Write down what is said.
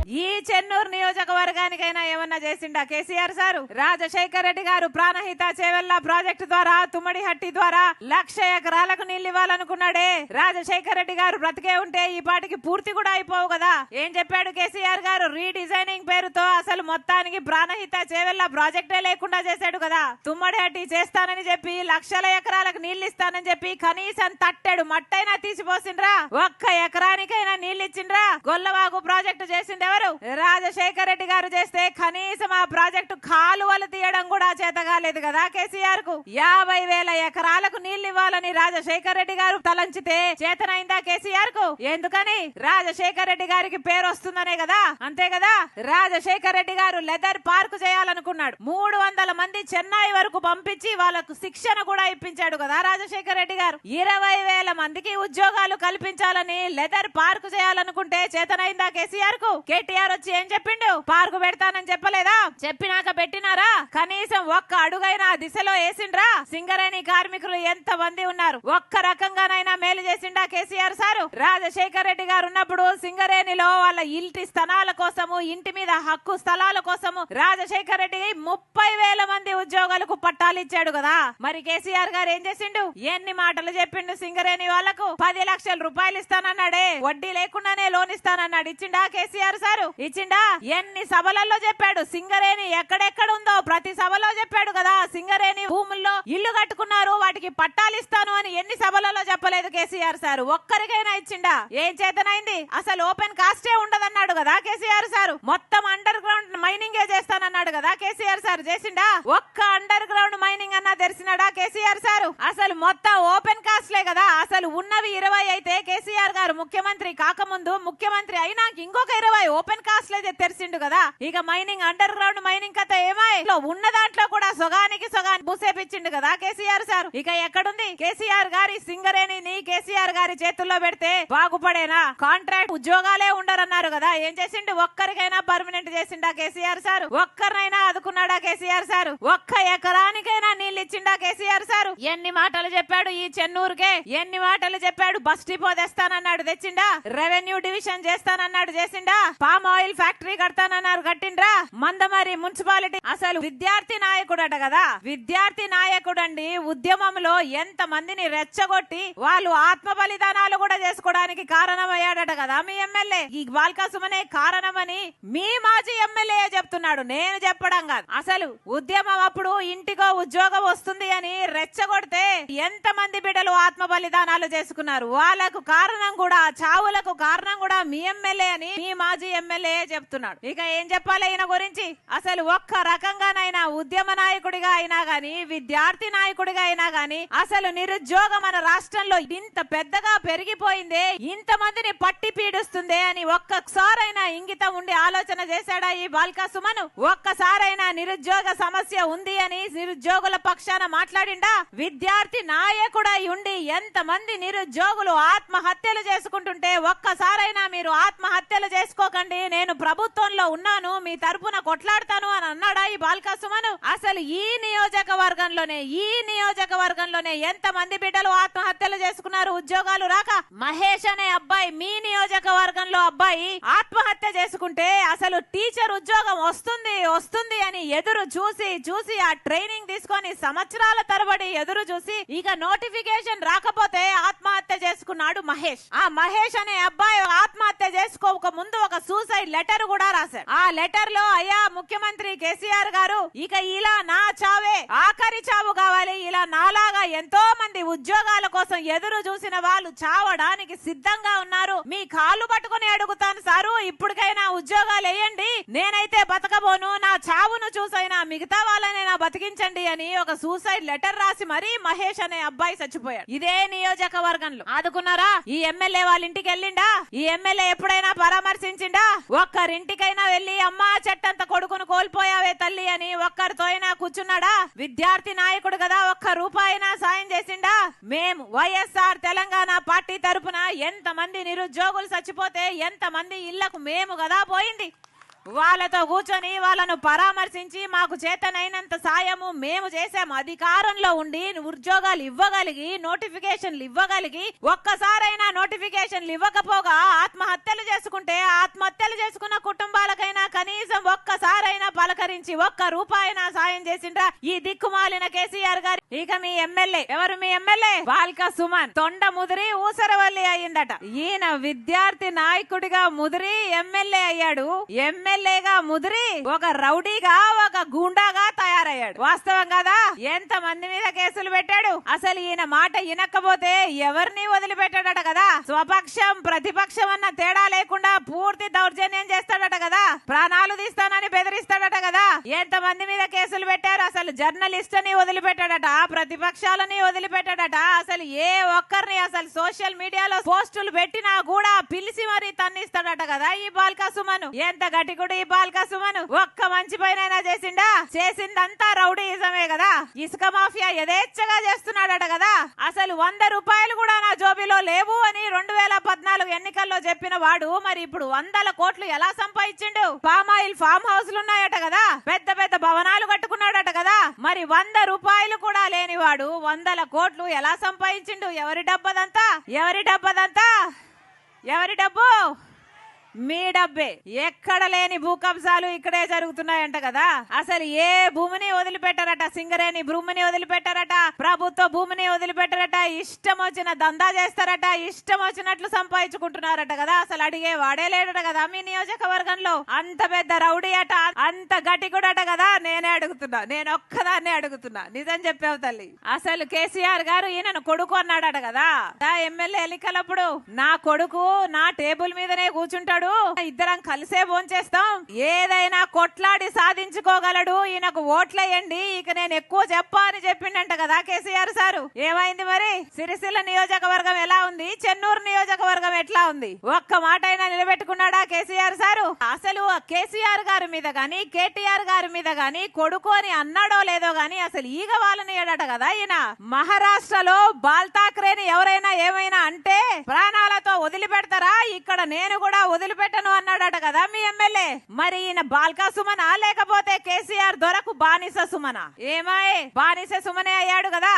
ఈ చెన్నూరు నియోజకవర్గానికైనా ఏమన్నా చేసిండా కేసీఆర్ సారు? రాజశేఖర రెడ్డి గారు ప్రాణహిత చేవెళ్ల ప్రాజెక్టు ద్వారా తుమ్మడిహట్టి ద్వారా 1,00,000 ఎకరాలకు నీళ్లు ఇవ్వాలనుకున్నాడే. రాజశేఖర రెడ్డి గారు బ్రతికే ఉంటే ఈ పాటికి పూర్తి కూడా అయిపోవు కదా. ఏం చెప్పాడు కేసీఆర్ గారు? రీడిజైనింగ్ పేరుతో అసలు మొత్తానికి ప్రాణహిత చేవెళ్ల ప్రాజెక్టే లేకుండా చేశాడు కదా. తుమ్మడిహట్టి చేస్తానని చెప్పి 1,00,000 ఎకరాలకు నీళ్లు ఇస్తానని చెప్పి కనీసం తట్టెడు మట్టైనా తీసిపోసిండ్రా? ఒక్క ఎకరానికైనా నీళ్లు ఇచ్చిండ్రా? గొల్లవాగు ప్రాజెక్టు చేసింది ఎవరు? రాజశేఖర రెడ్డి గారు చేస్తే కనీసం ఆ ప్రాజెక్టు కాలువలు తీయడం కూడా చేతగాలేదు కదా కేసీఆర్ కు. 50,000 ఎకరాలకు నీళ్లు ఇవ్వాలని రాజశేఖర రెడ్డి గారు తలంచితే చేతనైందా కేసీఆర్ కు? ఎందుకని? రాజశేఖర రెడ్డి గారికి పేరు వస్తుందనే కదా. అంతే కదా. రాజశేఖర రెడ్డి గారు లెదర్ పార్క్ చేయాలనుకున్నాడు. 300 మంది చెన్నై వరకు పంపించి వాళ్ళకు శిక్షణ కూడా ఇప్పించాడు కదా రాజశేఖర రెడ్డి గారు. 20,000 మందికి ఉద్యోగాలు కల్పించాలని లెదర్ పార్క్ చేయాలనుకుంటే చేతనైందా కేసీఆర్ కు? కేటీఆర్ వచ్చి ఏం చెప్పిండు? పార్కు పెడతానని చెప్పలేదా? చెప్పినాక పెట్టినారా? కనీసం ఒక్క అడుగైనా దిశలో వేసిండ్రా? సింగరేణి కార్మికులు ఎంత మంది ఉన్నారు? ఒక్క రకంగానైనా మేలు చేసిండా కేసీఆర్ సారు? రాజశేఖర రెడ్డి గారు ఉన్నప్పుడు సింగరేణిలో వాళ్ళ ఇంటి స్థలాల కోసము, ఇంటి మీద హక్కు స్థలాల కోసము రాజశేఖర రెడ్డి 30,000 మంది ఉద్యోగాలకు పట్టాలు ఇచ్చాడు కదా. మరి కేసీఆర్ గారు ఏం చేసిండు? ఎన్ని మాటలు చెప్పిండు సింగరేణి వాళ్లకు? 10 లక్షల రూపాయలు ఇస్తానన్నాడే, వడ్డీ లేకుండానే లోన్ ఇస్తానన్నాడు. ఇచ్చిండా కేసీఆర్ సారు? ఇచ్చిండా? ఎన్ని సభలలో చెప్పాడు? సింగరేణి ఎక్కడెక్కడ ఉందో ప్రతి సభలో చెప్పాడు కదా. సింగరేణి భూముల్లో ఇల్లు కట్టుకున్నారు, వాటికి పట్టాలు ఇస్తాను అని ఎన్ని సభలలో చెప్పలేదు కేసీఆర్ సారు? ఒక్కరికైనా ఇచ్చిండా? ఏం చేతనైంది? అసలు ఓపెన్ కాస్టే ఉండదన్నాడు కదా కేసీఆర్ సారు. మొత్తం అండర్ గ్రౌండ్ మైనింగే చేస్తానన్నాడు కదా కేసీఆర్ సారు. చేసిండా? ఒక్క అండర్ గ్రౌండ్ మైనింగ్ అన్నా తెరిచినాడా కేసీఆర్ సారు? అసలు మొత్తం ఓపెన్ కాస్ట్లే కదా. అసలు ఉన్నవి 20 అయితే కేసీఆర్ గారు ముఖ్యమంత్రి కాకముందు, ముఖ్యమంత్రి అయినాక ఇంకొక 20 ఓపెన్ కాస్ట్లే తెరిచిండు కదా. ఇక మైనింగ్, అండర్ గ్రౌండ్ మైనింగ్ కథ ఏమై? ఉన్న దాంట్లో కూడా సగానికి భూసేపించిండు కదా కేసీఆర్ సారు. ఇక ఎక్కడుంది? కేసీఆర్ గారి సింగరేణిని కేసీఆర్ గారి చేతుల్లో పెడితే బాగుపడేనా? కాంట్రాక్ట్ ఉద్యోగాలే ఉండరన్నారు కదా. ఏం చేసిండు? ఒక్కరికైనా పర్మనెంట్ చేసిండా కేసీఆర్ సారు? ఒక్కరినైనా ఆదుకున్నాడా కేసీఆర్ సారు? ఒక్క ఎకరానికైనా నీళ్ళు ఇచ్చిండా కేసీఆర్ సారు? ఎన్ని మాటలు చెప్పాడు ఈ చెన్నూరుకే? ఎన్ని మాటలు చెప్పాడు? బస్ డిపో తెస్తానన్నాడు, తెచ్చిండా? రెవెన్యూ డివిజన్ చేస్తానన్నాడు, చేసిండా? పామ్ ఆయిల్ ఫ్యాక్టరీ కడతానన్నారు, కట్టిండ్రా? మందమరి మున్సిపాలిటీ. అసలు విద్యార్థి నాయకుడు అట కదా. విద్యార్థి నాయకుడు అండి. ఉద్యమంలో ఎంత మందిని రెచ్చగొట్టి వాళ్ళు ఆత్మ బలిదానాలు కూడా చేసుకోవడానికి కారణమయ్యాడట కదా మీ ఎమ్మెల్యే. ఈ బాల్కా సుమనే కారణమని మీ మాజీ ఎమ్మెల్యే చెప్తున్నాడు, నేను చెప్పడం కాదు. అసలు ఉద్యమం అప్పుడు ఇంటికో ఉద్యోగం వస్తుంది అని రెచ్చగొడితే ఎంత మంది బిడ్డలు ఆత్మ బలిదానాలు చేసుకున్నారు. వాళ్ళకు కారణం కూడా, చావులకు కారణం కూడా మీ ఎమ్మెల్యే అని మీ మాజీ ఎమ్మెల్యే చెప్తున్నాడు. ఇక ఏం చెప్పాలి ఈయన గురించి? అసలు ఒక్క రకంగానైనా ఉద్యమ నాయకుడిగా అయినా గాని, విద్యార్థి నాయకుడిగా అయినా గాని, అసలు నిరుద్యోగం మన రాష్ట్రంలో ఇంత పెద్దగా పెరిగిపోయిందే, ఇంత మందిని పట్టి పీడిస్తుందే అని ఒక్కసారైనా ఇంగితం ఉండి ఆలోచన చేశాడా ఈ బాల్కా సుమను? ఒక్కసారైనా నిరుద్యోగ సమస్య ఉంది అని నిరుద్యోగుల పక్షాన మాట్లాడిండా? విద్యార్థి నాయకుడై ఉండి ఎంత మంది నిరుద్యోగులు ఆత్మహత్యలు చేసుకుంటుంటే ఒక్కసారైనా మీరు ఆత్మహత్యలు చేసుకోకండి, నేను ప్రభుత్వంలో ఉన్నాను, మీ తరపున కొట్లాడతాను అని అన్నాడా ఈ బాల్కా సుమను? అసలు ఈ నియోజకవర్గంలోనే ఎంత మంది బిడ్డలు ఆత్మహత్యలు చేసుకున్నారు ఉద్యోగాలు రాక? మహేష్ అనే అబ్బాయి, మీ నియోజకవర్గంలో అబ్బాయి ఆత్మహత్య చేసుకుంటే అసలు టీచర్ ఉద్యోగం వస్తుంది అని ఎదురు చూసి ఆ ట్రైనింగ్ తీసుకొని సంవత్సరాల తరబడి ఎదురు చూసి ఇక నోటిఫికేషన్ రాకపోతే ఆత్మహత్య చేసుకున్నాడు మహేష్. ఆ మహేష్ అనే అబ్బాయి ఆత్మహత్య చేసుకోక ముందు ఒక సూసైడ్ లెటర్ కూడా రాశాడు. ఆ లెటర్ లో, అయ్యా ముఖ్యమంత్రి కేసీఆర్ గారు, ఇక ఇలా నా చావే ఆఖరి చావు కావాలి. ఇలా నాలాగా ఎంతో మంది ఉద్యోగాల కోసం ఎదురు చూసిన వాళ్ళు చావడానికి సిద్ధంగా ఉన్నారు. మీ కాళ్ళు పట్టుకుని అడుగుతాను సారు, ఇప్పటికైనా ఉద్యోగాలు వేయండి, నేనైతే బతకబోను, నా చావును చూసైనా మిగతా వాళ్ళనైనా బతికించండి అని ఒక సూసైడ్ లెటర్ రాసి మరీ మహేష్ అనే అబ్బాయి చచ్చిపోయాడు. ఇదే నియోజకవర్గంలో ఆదుకున్నారా? ఈ ఎమ్మెల్యే వాళ్ళ ఇంటికి వెళ్ళిండా? ఈ ఎమ్మెల్యే ఎప్పుడైనా పరామర్శించిండా? ఒక్కరింటికైనా వెళ్లి అమ్మా చెట్టంత కొడుకును కోల్పోయావే తల్లి అని ఒక్కరితో అయినా కూర్చున్నాడా? విద్యార్థి నాయకుడు కదా, ఒక్క రూపాయినా సాయం చేసిండా? మేము వైఎస్ఆర్ తెలంగాణ పార్టీ తరపున ఎంత మంది నిరుద్యోగులు చచ్చిపోతే ఎంత మంది ఇళ్లకు మేము కదా పోయింది. వాళ్ళతో కూర్చొని వాళ్ళను పరామర్శించి మాకు చేతనైనంత సాయము మేము చేసాము. అధికారంలో ఉండి ఉద్యోగాలు ఇవ్వగలిగి నోటిఫికేషన్లు ఇవ్వగలిగి ఒక్కసారైనా నోటిఫికేషన్లు ఇవ్వకపోగా ఆత్మహత్యలు చేసుకుంటే ఆత్మహత్యలు చేసుకున్న కుటుంబాలకైనా కనీసం ఒక్కసారైనా పలకరించి ఒక్క రూపాయినా సాయం చేసిండ్రా ఈ దిక్కుమాలిన కేసీఆర్ గారు? ఇక మీ ఎమ్మెల్యే ఎవరు? మీ ఎమ్మెల్యే బాల్క సుమన్ తొండ ముదిరి ఊసరవల్లి అయ్యిందట. ఈయన విద్యార్థి నాయకుడిగా ముదిరి ఎమ్మెల్యే అయ్యాడు. ఎమ్మెల్యేగా ముదిరి ఒక రౌడీగా ఒక గూండాగా తయారయ్యాడు. వాస్తవం కదా? ఎంత మంది మీద కేసులు పెట్టాడు. అసలు ఈయన మాట వినకపోతే ఎవరిని వదిలిపెట్టాడట కదా. స్వపక్షం ప్రతిపక్షం అన్న తేడా లేకుండా పూర్తి దౌర్జన్యం చేస్తాడట కదా. ప్రాణాలు తీస్తానని బెదిరిస్తాడట కదా. ఎంత మంది మీద కేసులు పెట్టారు. అసలు జర్నలిస్టుని వదిలిపెట్టాడట, ప్రతిపక్షాలని వదిలిపెట్టాడట. అసలు ఏ ఒక్కరిని అసలు సోషల్ మీడియాలో పోస్టులు పెట్టినా కూడా పిలిచి మరీ తన్నిస్తాడట కదా ఈ బాల్క సుమను. ఎంత గట్టికుడు ఈ బాల్క సుమను. ఒక్క మంచి పైన చేసిండా? చేసిందంతా రౌడీయిజమే కదా. ఇసుక మాఫియా యథేచ్ఛగా చేస్తున్నాడట కదా. అసలు 100 రూపాయలు కూడా నా జోబిలో లేవు అని 2014 ఎన్నికల్లో చెప్పిన వాడు మరి ఇప్పుడు 100 కోట్లు ఎలా సంపాదించిండు? పామాయిల్ ఫామ్ హౌస్లు ఉన్నాయట కదా, పెద్ద పెద్ద భవనాలు కట్టుకున్నాడట కదా. మరి 100 రూపాయలు కూడా లేనివాడు 100 కోట్లు ఎలా సంపాదించిండు? ఎవరి డబ్బదంతా? ఎవరి డబ్బదంతా? ఎవరి డబ్బు? మీ డబ్బే. ఎక్కడ లేని భూకబ్జాలు ఇక్కడే జరుగుతున్నాయంట కదా. అసలు ఏ భూమిని వదిలిపెట్టారట. సింగరేణి భూమిని వదిలిపెట్టారట, ప్రభుత్వ భూమిని వదిలిపెట్టారట. ఇష్టం వచ్చిన దందా చేస్తారట, ఇష్టం వచ్చినట్లు సంపాదించుకుంటున్నారట కదా. అసలు అడిగే వాడే లేడట కదా మీ నియోజకవర్గంలో. అంత పెద్ద రౌడీ అట, అంత గట్టికుడట కదా. నేనే అడుగుతున్నా, నేను ఒక్కదాన్నే అడుగుతున్నా, నిజం చెప్పావు తల్లి. అసలు కేసీఆర్ గారు ఈయనను కొడుకు అన్నాడట కదా ఎమ్మెల్యే ఎన్నికలప్పుడు. నా కొడుకు నా టేబుల్ మీదనే కూర్చుంటాడు, ఇద్దరం కలిసే భోంచేస్తాం, ఏదైనా కొట్లాడి సాధించుకోగలడు, ఈయనకు ఓట్లేయండి, ఇక నేను ఎక్కువ చెప్పా అని చెప్పిండంట కదా కేసీఆర్ సారు. ఏమైంది మరి? సిరిసిల్ల నియోజకవర్గం ఎలా ఉంది? చెన్నూరు నియోజకవర్గం ఎట్లా ఉంది? ఒక్క మాట అయినా నిలబెట్టుకున్నాడా కేసీఆర్ సారు? అసలు కేసీఆర్ గారి మీద గాని కేటీఆర్ గారి మీద గాని కొడుకు అని అన్నాడో లేదో గాని అసలు ఈగ వాళ్ళని ఏడట కదా ఈయన. మహారాష్ట్రలో బాల్ ఠాక్రేని ఎవరైనా ఏమైనా అంటే ప్రాణాలతో వదిలిపెడతారా? ఇక్కడ నేను కూడా వదిలిపెట్టను అన్నాడట కదా మీ ఎమ్మెల్యే. మరి ఈయన బాల్కా సుమనా లేకపోతే కేసీఆర్ దొరకు బానిస సుమనా? ఏమాయే బానిస సుమనే అయ్యాడు కదా.